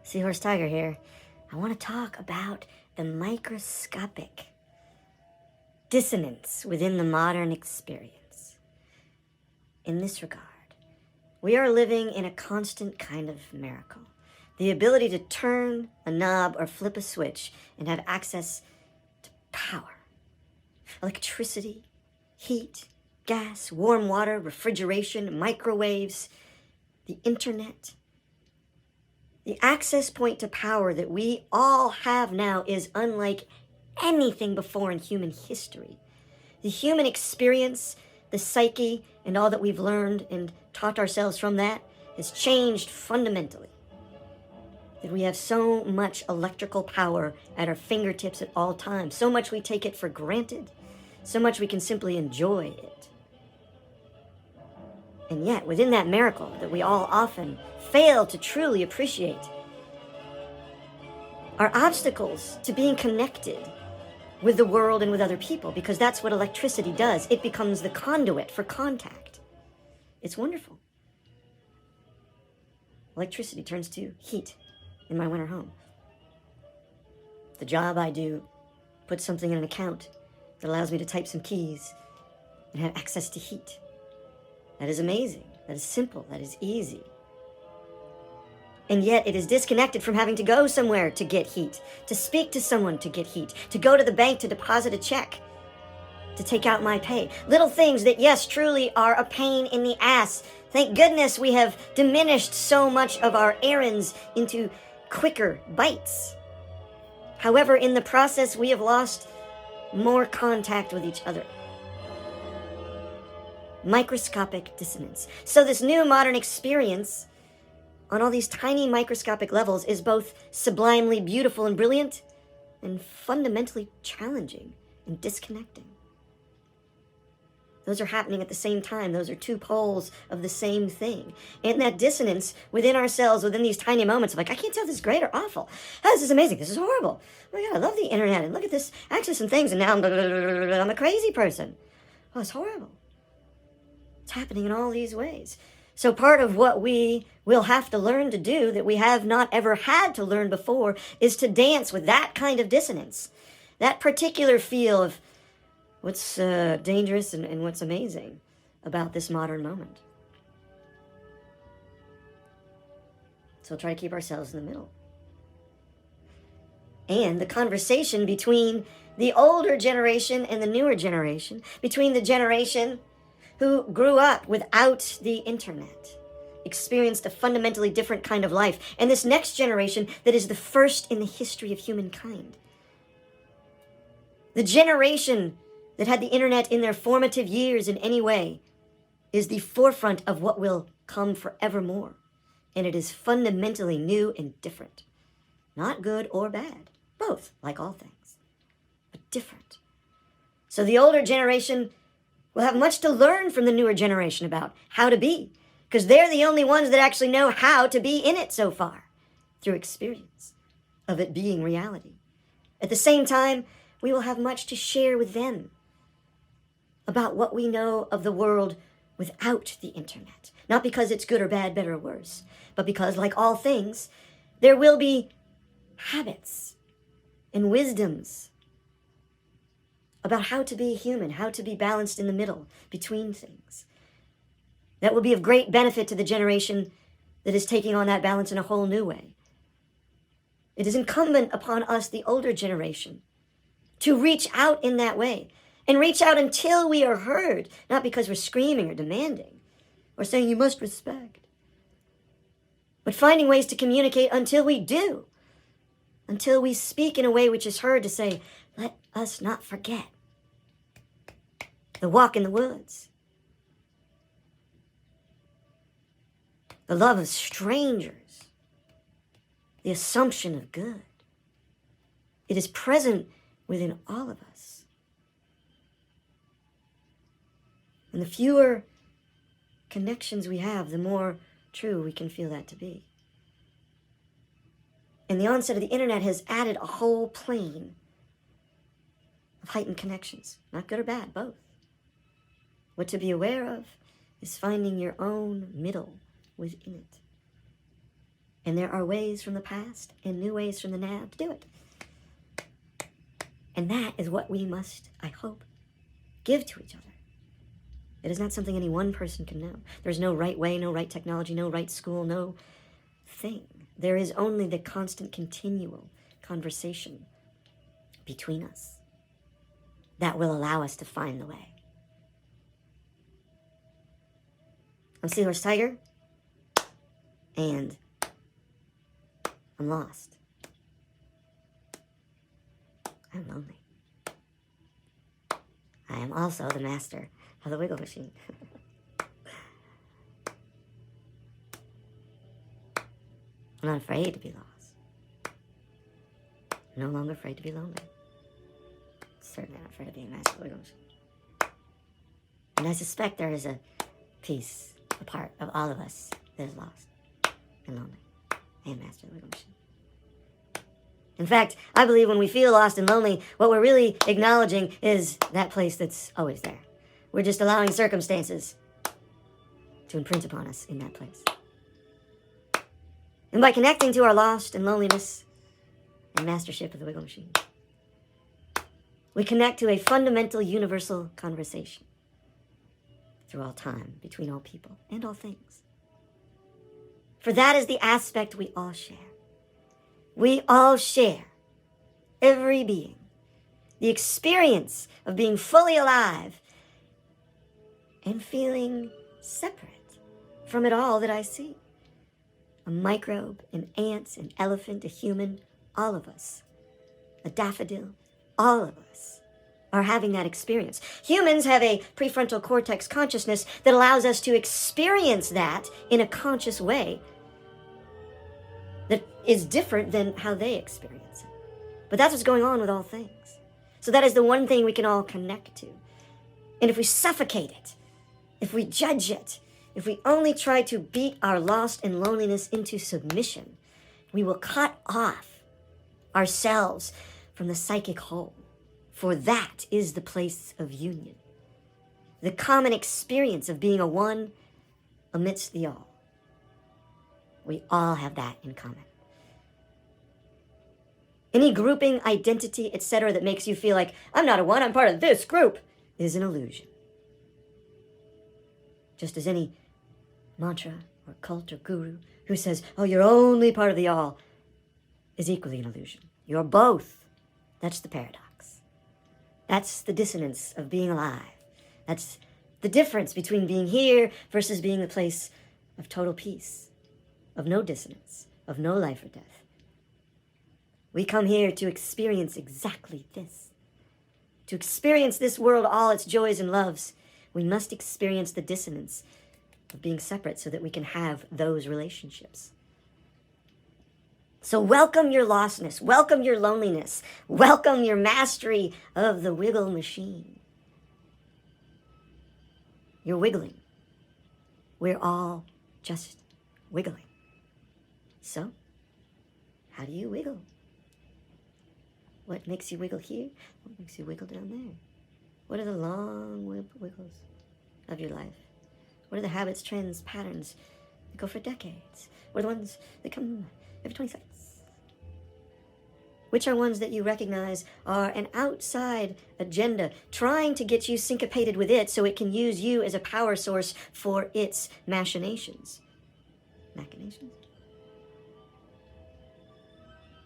Seahorse Tiger here. I want to talk about the microscopic dissonance within the modern experience. In this regard, we are living in a constant kind of miracle. The ability to turn a knob or flip a switch and have access to power. Electricity, heat, gas, warm water, refrigeration, microwaves, the internet. The access point to power that we all have now is unlike anything before in human history. The human experience, the psyche, and all that we've learned and taught ourselves from that has changed fundamentally. That we have so much electrical power at our fingertips at all times, so much we take it for granted, so much we can simply enjoy it. And yet, within that miracle that we all often fail to truly appreciate, are obstacles to being connected with the world and with other people, because that's what electricity does. It becomes the conduit for contact. It's wonderful. Electricity turns to heat in my winter home. The job I do puts something in an account that allows me to type some keys and have access to heat. That is amazing. That is simple. That is easy. And yet it is disconnected from having to go somewhere to get heat, to speak to someone to get heat, to go to the bank to deposit a check, to take out my pay. Little things that, yes, truly are a pain in the ass. Thank goodness we have diminished so much of our errands into quicker bites. However, in the process, we have lost more contact with each other. Microscopic dissonance. So this new modern experience on all these tiny microscopic levels is both sublimely beautiful and brilliant and fundamentally challenging and disconnecting. Those are happening at the same time. Those are two poles of the same thing. And that dissonance within ourselves, within these tiny moments of like, I can't tell if this is great or awful. Oh, this is amazing. This is horrible. Oh my God, I love the internet. And look at this access and things. And now I'm a crazy person. Oh, it's horrible. It's happening in all these ways. So part of what we will have to learn to do that we have not ever had to learn before is to dance with that kind of dissonance. That particular feel of what's dangerous and what's amazing about this modern moment. So we'll try to keep ourselves in the middle. And the conversation between the older generation and the newer generation, between the generation who grew up without the internet, experienced a fundamentally different kind of life, and this next generation that is the first in the history of humankind. The generation that had the internet in their formative years in any way is the forefront of what will come forevermore. And it is fundamentally new and different. Not good or bad. Both, like all things. But different. So the older generation will have much to learn from the newer generation about how to be. Because they're the only ones that actually know how to be in it so far. Through experience of it being reality. At the same time, we will have much to share with them about what we know of the world without the internet. Not because it's good or bad, better or worse, but because, like all things, there will be habits and wisdoms about how to be human, how to be balanced in the middle between things. That will be of great benefit to the generation that is taking on that balance in a whole new way. It is incumbent upon us, the older generation, to reach out in that way. And reach out until we are heard, not because we're screaming or demanding, or saying you must respect, but finding ways to communicate until we do, until we speak in a way which is heard to say, let us not forget the walk in the woods, the love of strangers, the assumption of good. It is present within all of us. And the fewer connections we have, the more true we can feel that to be. And the onset of the internet has added a whole plane of heightened connections. Not good or bad, both. What to be aware of is finding your own middle within it. And there are ways from the past and new ways from the now to do it. And that is what we must, I hope, give to each other. It is not something any one person can know. There's no right way, no right technology, no right school, no thing. There is only the constant, continual conversation between us that will allow us to find the way. I'm Seahorse Tiger, and I'm lost. I'm lonely. I am also the master of the wiggle machine. I'm not afraid to be lost. I'm no longer afraid to be lonely. Certainly not afraid of being master of the wiggle machine. And I suspect there is a piece, a part of all of us that is lost and lonely and master of the wiggle machine. In fact, I believe when we feel lost and lonely, what we're really acknowledging is that place that's always there. We're just allowing circumstances to imprint upon us in that place. And by connecting to our lost and loneliness and mastership of the wiggle machine, we connect to a fundamental universal conversation through all time, between all people and all things. For that is the aspect we all share. We all share, every being, the experience of being fully alive and feeling separate from it all that I see. A microbe, an ant, an elephant, a human, all of us. A daffodil, all of us are having that experience. Humans have a prefrontal cortex consciousness that allows us to experience that in a conscious way that is different than how they experience it. But that's what's going on with all things. So that is the one thing we can all connect to. And if we suffocate it, if we judge it, if we only try to beat our lost and loneliness into submission, we will cut off ourselves from the psychic whole. For that is the place of union. The common experience of being a one amidst the all. We all have that in common. Any grouping, identity, etc. that makes you feel like, I'm not a one, I'm part of this group, is an illusion. Just as any mantra or cult or guru who says, oh, you're only part of the all, is equally an illusion. You're both. That's the paradox. That's the dissonance of being alive. That's the difference between being here versus being the place of total peace, of no dissonance, of no life or death. We come here to experience exactly this. To experience this world, all its joys and loves, we must experience the dissonance of being separate so that we can have those relationships. So welcome your lostness, welcome your loneliness, welcome your mastery of the wiggle machine. You're wiggling. We're all just wiggling. So, how do you wiggle? What makes you wiggle here? What makes you wiggle down there? What are the long wiggles of your life? What are the habits, trends, patterns that go for decades? What are the ones that come every 20 seconds? Which are ones that you recognize are an outside agenda, trying to get you syncopated with it so it can use you as a power source for its machinations? Machinations?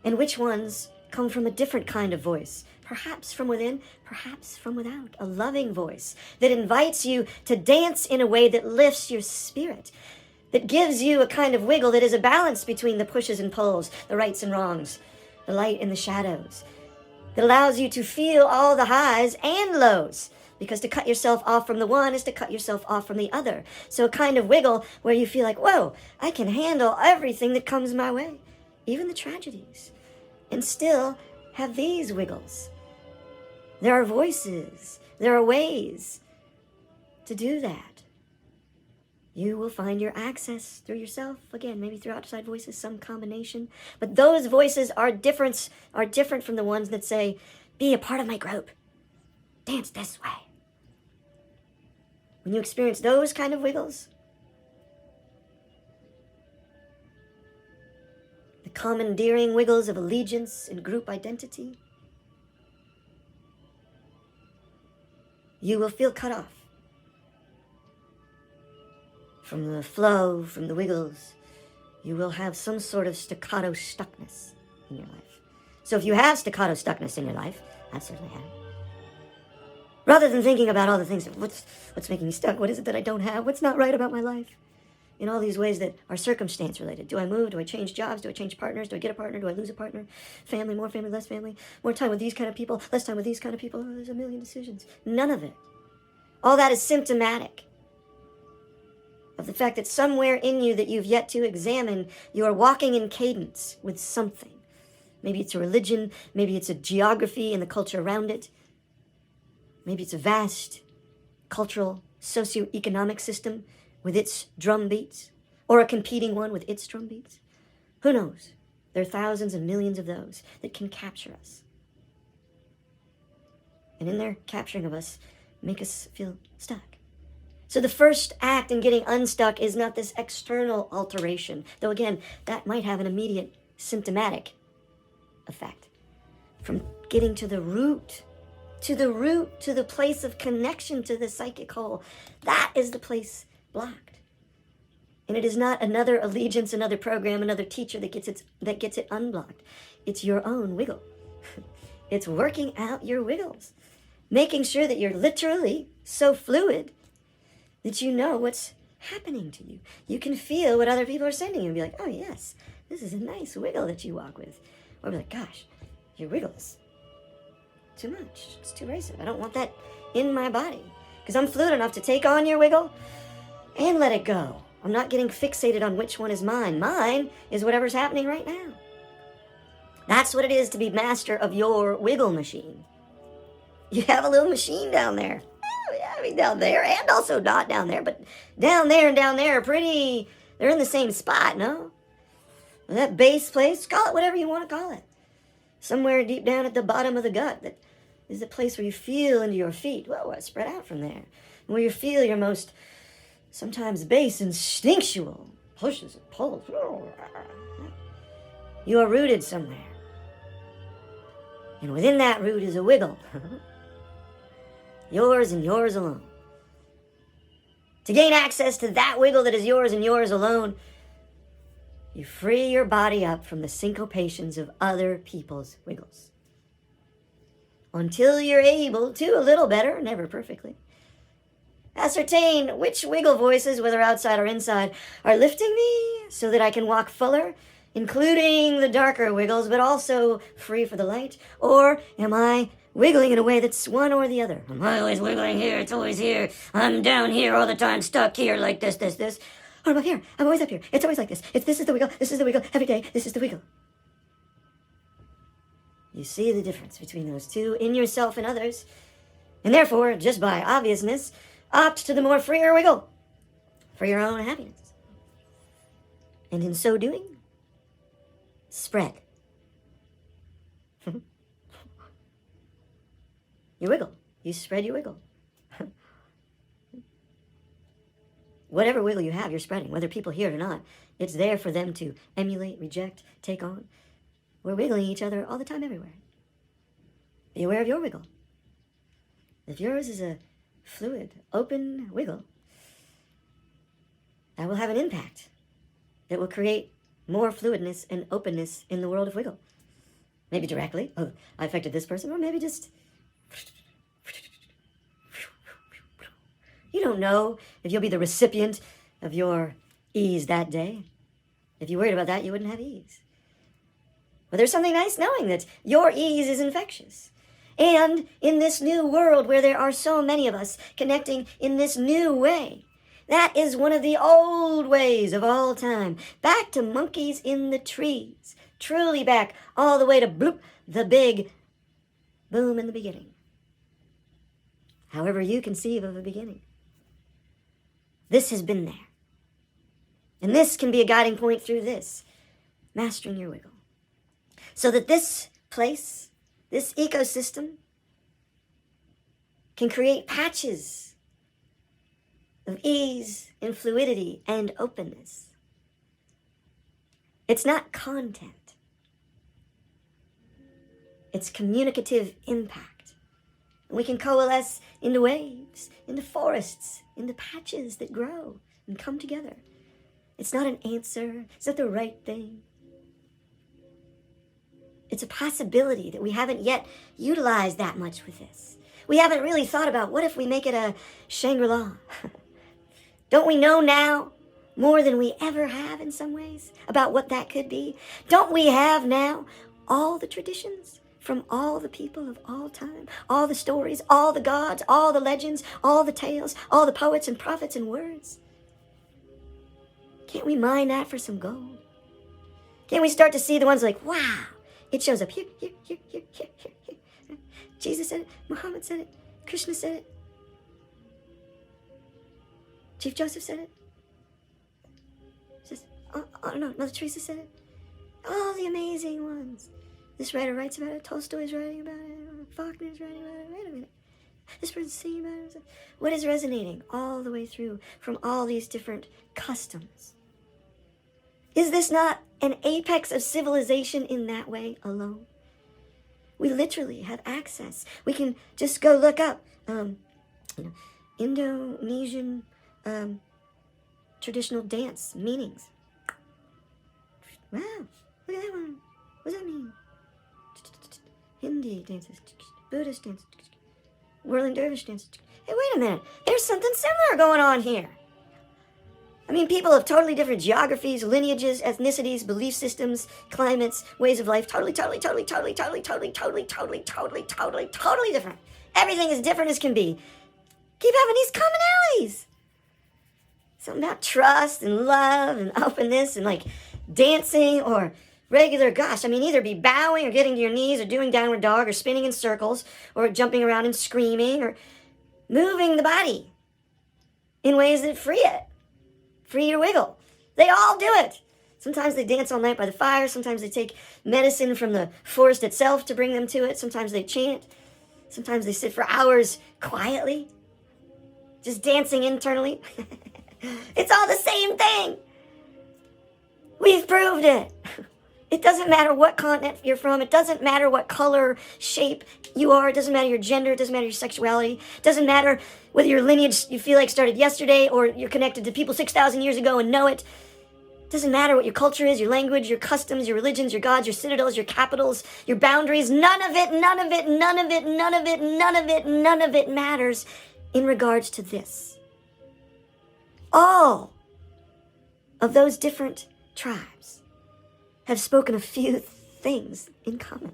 And which ones come from a different kind of voice, perhaps from within, perhaps from without, a loving voice that invites you to dance in a way that lifts your spirit, that gives you a kind of wiggle that is a balance between the pushes and pulls, the rights and wrongs, the light and the shadows, that allows you to feel all the highs and lows, because to cut yourself off from the one is to cut yourself off from the other. So a kind of wiggle where you feel like, whoa, I can handle everything that comes my way, even the tragedies, and still have these wiggles. There are voices, there are ways to do that. You will find your access through yourself, again, maybe through outside voices, some combination. But those voices are different from the ones that say, be a part of my group. Dance this way. When you experience those kind of wiggles, commandeering wiggles of allegiance and group identity, you will feel cut off from the flow, from the wiggles. You will have some sort of staccato stuckness in your life. So if you have staccato stuckness in your life, I've certainly had it. Rather than thinking about all the things, what's making me stuck? What is it that I don't have? What's not right about my life? In all these ways that are circumstance related. Do I move? Do I change jobs? Do I change partners? Do I get a partner? Do I lose a partner? Family, more family, less family? More time with these kind of people, less time with these kind of people? Oh, there's a million decisions. None of it. All that is symptomatic of the fact that somewhere in you that you've yet to examine, you are walking in cadence with something. Maybe it's a religion, maybe it's a geography and the culture around it. Maybe it's a vast cultural, socio-economic system with its drum beats, or a competing one with its drum beats. Who knows? There are thousands and millions of those that can capture us. And in their capturing of us, make us feel stuck. So the first act in getting unstuck is not this external alteration, though again, that might have an immediate symptomatic effect. From getting to the root, to the place of connection to the psychic whole, that is the place blocked. And it is not another allegiance, another program, another teacher that gets it unblocked. It's your own wiggle. It's working out your wiggles, making sure that you're literally so fluid that you know what's happening to you. You can feel what other people are sending you and be like, oh yes, this is a nice wiggle that you walk with. Or be like, gosh, your wiggle is too much. It's too racist. I don't want that in my body. Because I'm fluid enough to take on your wiggle and let it go. I'm not getting fixated on which one is mine. Mine is whatever's happening right now. That's what it is to be master of your wiggle machine. You have a little machine down there. I mean, down there, and also not down there, but down there and down there are they're in the same spot, no? That base place, call it whatever you want to call it. Somewhere deep down at the bottom of the gut, that is the place where you feel into your feet. Well, spread out from there. Where you feel your most, sometimes base, instinctual pushes and pulls. You are rooted somewhere. And within that root is a wiggle. Yours and yours alone. To gain access to that wiggle that is yours and yours alone, you free your body up from the syncopations of other people's wiggles. Until you're able to, a little better, never perfectly, ascertain which wiggle voices, whether outside or inside, are lifting me so that I can walk fuller, including the darker wiggles, but also free for the light. Or am I wiggling in a way that's one or the other? Am I always wiggling here? It's always here. I'm down here all the time, stuck here like this. Or I'm up here. I'm always up here. It's always like this. This is the wiggle. This is the wiggle. Every day, this is the wiggle. You see the difference between those two in yourself and others. And therefore, just by obviousness, opt to the more freer wiggle for your own happiness. And in so doing, spread your wiggle. You spread your wiggle. Whatever wiggle you have, you're spreading. Whether people hear it or not, it's there for them to emulate, reject, take on. We're wiggling each other all the time, everywhere. Be aware of your wiggle. If yours is a fluid, open wiggle, that will have an impact that will create more fluidness and openness in the world of wiggle. Maybe directly, oh, I affected this person, or maybe just... You don't know if you'll be the recipient of your ease that day. If you worried about that, you wouldn't have ease. But there's something nice knowing that your ease is infectious. And in this new world where there are so many of us connecting in this new way, that is one of the old ways of all time. Back to monkeys in the trees. Truly back all the way to bloop, the big boom in the beginning. However you conceive of a beginning. This has been there. And this can be a guiding point through this. Mastering your wiggle. So that this place, this ecosystem, can create patches of ease and fluidity and openness. It's not content. its communicative impact. And we can coalesce into waves, into forests, into patches that grow and come together. It's not an answer. It's not the right thing. It's a possibility that we haven't yet utilized that much with this. We haven't really thought about, what if we make it a Shangri-La? Don't we know now, more than we ever have in some ways, about what that could be? Don't we have now all the traditions from all the people of all time, all the stories, all the gods, all the legends, all the tales, all the poets and prophets and words? Can't we mine that for some gold? Can't we start to see the ones like, wow, it shows up here, here, here, here, here, here, here. Jesus said it, Muhammad said it, Krishna said it, Chief Joseph said it. Just, oh no, Mother Teresa said it. All the amazing ones. This writer writes about it, Tolstoy's writing about it, Faulkner's writing about it. Wait a minute. This person's singing about it. What is resonating all the way through from all these different customs? Is this not an apex of civilization in that way alone? We literally have access. We can just go look up Indonesian traditional dance meanings. Wow, look at that one. What does that mean? Hindi dances, Buddhist dances, whirling dervish dances. Hey, wait a minute. There's something similar going on here. I mean, people of totally different geographies, lineages, ethnicities, belief systems, climates, ways of life, totally different. Everything is different as can be. Keep having these commonalities. Something about trust and love and openness and like dancing or regular, gosh, I mean, either be bowing or getting to your knees or doing downward dog or spinning in circles or jumping around and screaming or moving the body in ways that free it. Free your wiggle. They all do it. Sometimes they dance all night by the fire. Sometimes they take medicine from the forest itself to bring them to it. Sometimes they chant. Sometimes they sit for hours quietly, just dancing internally. It's all the same thing. We've proved it. It doesn't matter what continent you're from. It doesn't matter what color, shape you are. It doesn't matter your gender. It doesn't matter your sexuality. It doesn't matter whether your lineage you feel like started yesterday or you're connected to people 6,000 years ago and know it. It doesn't matter what your culture is, your language, your customs, your religions, your gods, your citadels, your capitals, your boundaries. None of it matters in regards to this. All of those different tribes have spoken a few things in common.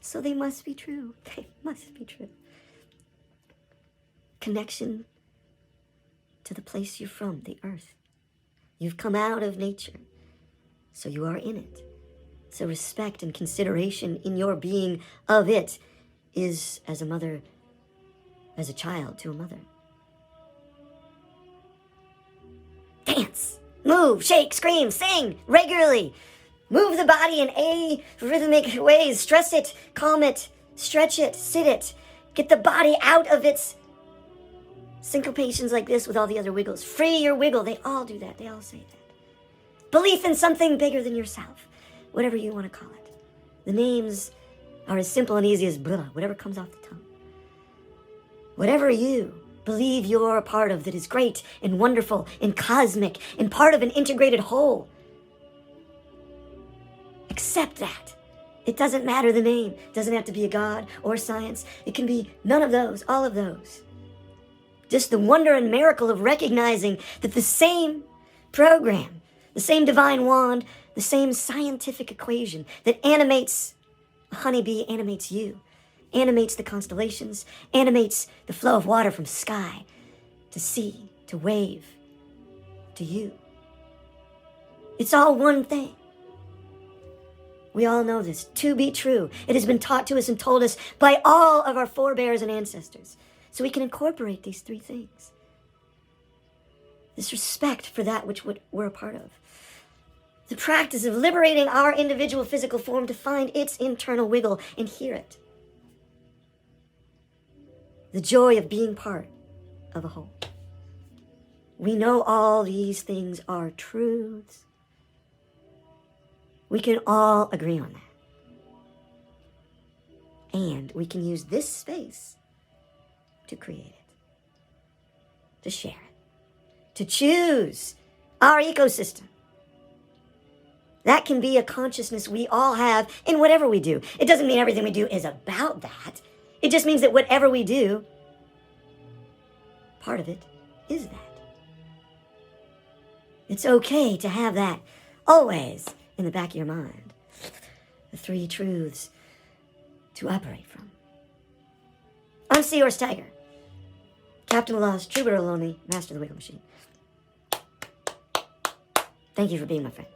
So they must be true. They must be true. Connection to the place you're from, the earth. You've come out of nature, so you are in it. So respect and consideration in your being of it is as a mother, as a child to a mother. Dance, move, shake, scream, sing regularly. Move the body in arrhythmic ways. Stress it, calm it, stretch it, sit it. Get the body out of its syncopations like this with all the other wiggles. Free your wiggle. They all do that. They all say that. Belief in something bigger than yourself. Whatever you want to call it. The names are as simple and easy as blah, whatever comes off the tongue. Whatever you believe you're a part of that is great and wonderful and cosmic and part of an integrated whole. Accept that. It doesn't matter the name. It doesn't have to be a god or science. It can be none of those, all of those. Just the wonder and miracle of recognizing that the same program, the same divine wand, the same scientific equation that animates a honeybee animates you, animates the constellations, animates the flow of water from sky to sea, to wave, to you. It's all one thing. We all know this to be true. It has been taught to us and told us by all of our forebears and ancestors. So we can incorporate these three things. This respect for that which we're a part of. The practice of liberating our individual physical form to find its internal wiggle and hear it. The joy of being part of a whole. We know all these things are truths. We can all agree on that. And we can use this space to create it, to share it, to choose our ecosystem. That can be a consciousness we all have in whatever we do. It doesn't mean everything we do is about that. It just means that whatever we do, part of it is that. It's okay to have that always in the back of your mind. The three truths to operate from. I'm Seahorse Tiger, Captain Lost, Troubadour Lonely, Master of the Wiggle Machine. Thank you for being my friend.